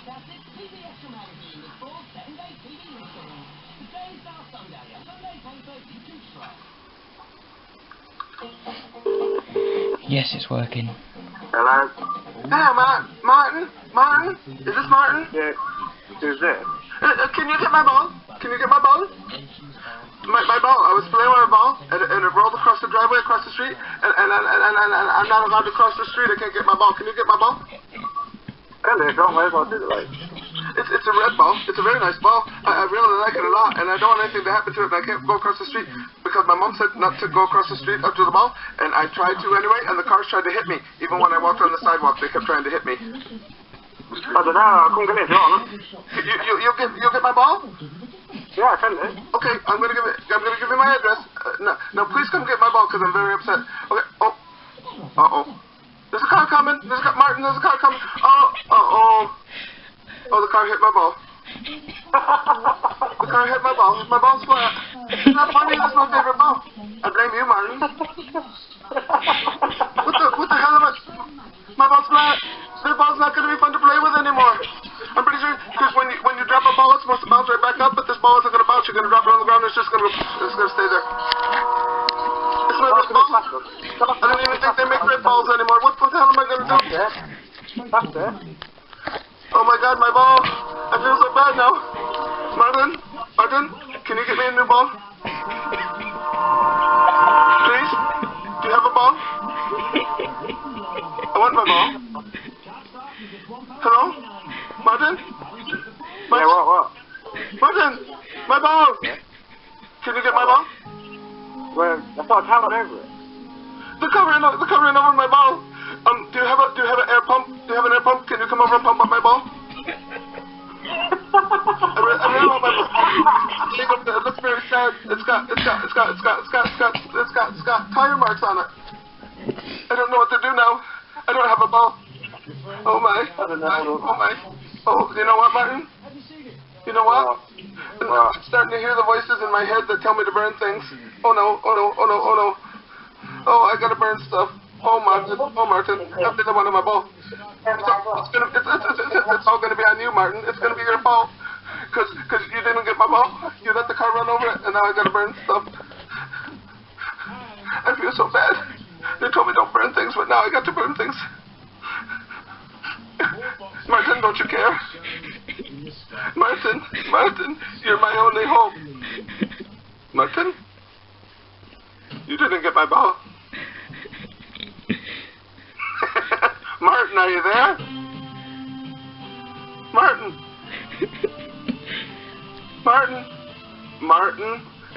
Classic TV Extra magazine with full 7-day TV listings. Today's our Sunday, a Sunday paper you can trust. Yes, it's working. Hello? Hey, Martin? Martin? Is this Martin? Yeah. Who's it? Can you get my ball? Can you get my ball? My ball. I was playing with my ball, and it rolled across the driveway, across the street, and I'm not allowed to cross the street. I can't get my ball. Can you get my ball? Hello, don't worry about it, like. It's a red ball. It's a very nice ball. I really like it a lot, and I don't want anything to happen to it, and I can't go across the street because my mom said not to go across the street up to the ball, and I tried to anyway, and the cars tried to hit me. Even when I walked on the sidewalk, they kept trying to hit me. I don't know, I couldn't get it wrong. You'll get my ball? Yeah, I can do. Okay, I'm gonna give you my address. No, please come get my ball because I'm very upset. Okay. Oh. There's a car coming. Martin. There's a car coming. Oh, the car hit my ball. The car hit my ball. My ball's flat. It's not funny. That's my favorite ball. I blame you, Martin. What the hell am I? My ball's flat. The ball's not going to be fun to play with anymore. I'm pretty sure because when you drop a ball, it's supposed to bounce right back up, but this ball isn't going to bounce. You're going to drop it on the ground. It's going to stay there. It's not this ball. I don't even think they make red balls anymore. What the hell am I going to do? That's it. Oh my God, my ball! I feel so bad now. Martin, can you get me a new ball? Please? Do you have a ball? I want my ball. Hello? Martin? Yeah, what? Martin! My ball! Can you get my ball? Well, I thought I had over it. They're covering over my ball. Do you have an air pump? Do you have an air pump? Can you come over and pump up my ball? I really want my ball. It looks very sad. It's got tire marks on it. I don't know what to do now. I don't have a ball. Oh my. Oh my. Oh, you know what, Martin? You know what? I'm starting to hear the voices in my head that tell me to burn things. Oh no. Oh, I gotta burn stuff. Oh, Martin, I really wanted my ball. It's all gonna be on you, Martin. It's gonna be your fault. Cause you didn't get my ball. You let the car run over it, and now I gotta burn stuff. I feel so bad. They told me don't burn things, but now I got to burn things. Martin, don't you care? Martin, you're my only hope. Martin? You didn't get my ball. Martin, are you there? Martin.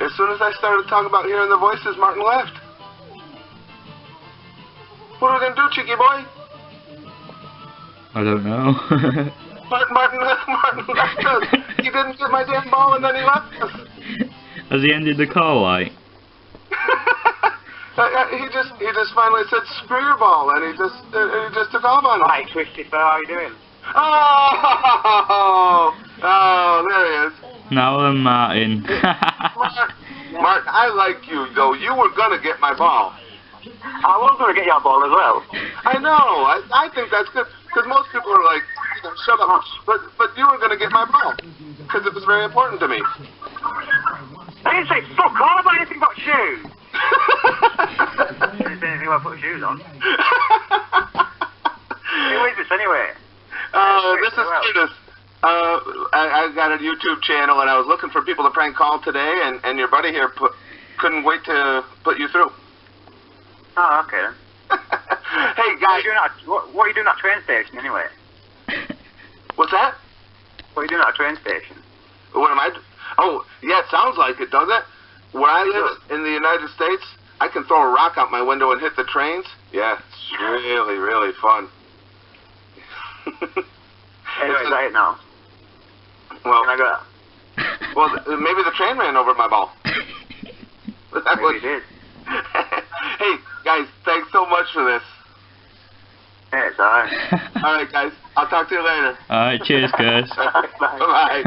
As soon as I started talking about hearing the voices, Martin left. What are we gonna do, cheeky boy? I don't know. Martin left us. He didn't get my damn ball and then he left us. Has he ended the call, like? He just finally said screw your ball, and he just took off on it. Hi, Twisty Fur, how are you doing? Oh, there he is. Now then, Martin. Martin, I like you, though. You were gonna get my ball. I was going to get your ball as well. I know. I think that's good, because most people are like, shut up. But you were gonna get my ball, because it was very important to me. I didn't say fuck all about anything but shoes. I didn't say anything about putting shoes on. Who is this anyway? This is Curtis. I got a YouTube channel, and I was looking for people to prank call today, and your buddy here couldn't wait to put you through. Oh, okay then. Hey, guys. What are you doing at a train station anyway? What's that? What are you doing at a train station? What am I? Oh, yeah, it sounds like it, doesn't it? Where I live in the United States, I can throw a rock out my window and hit the trains. Yeah, it's really, really fun. Anyway, is that it now? Well, Can I go? Well, maybe the train ran over my ball. Maybe it did. Hey, guys, thanks so much for this. Yeah, it's alright. All right, guys, I'll talk to you later. Alright, cheers, guys. Bye. Bye-bye.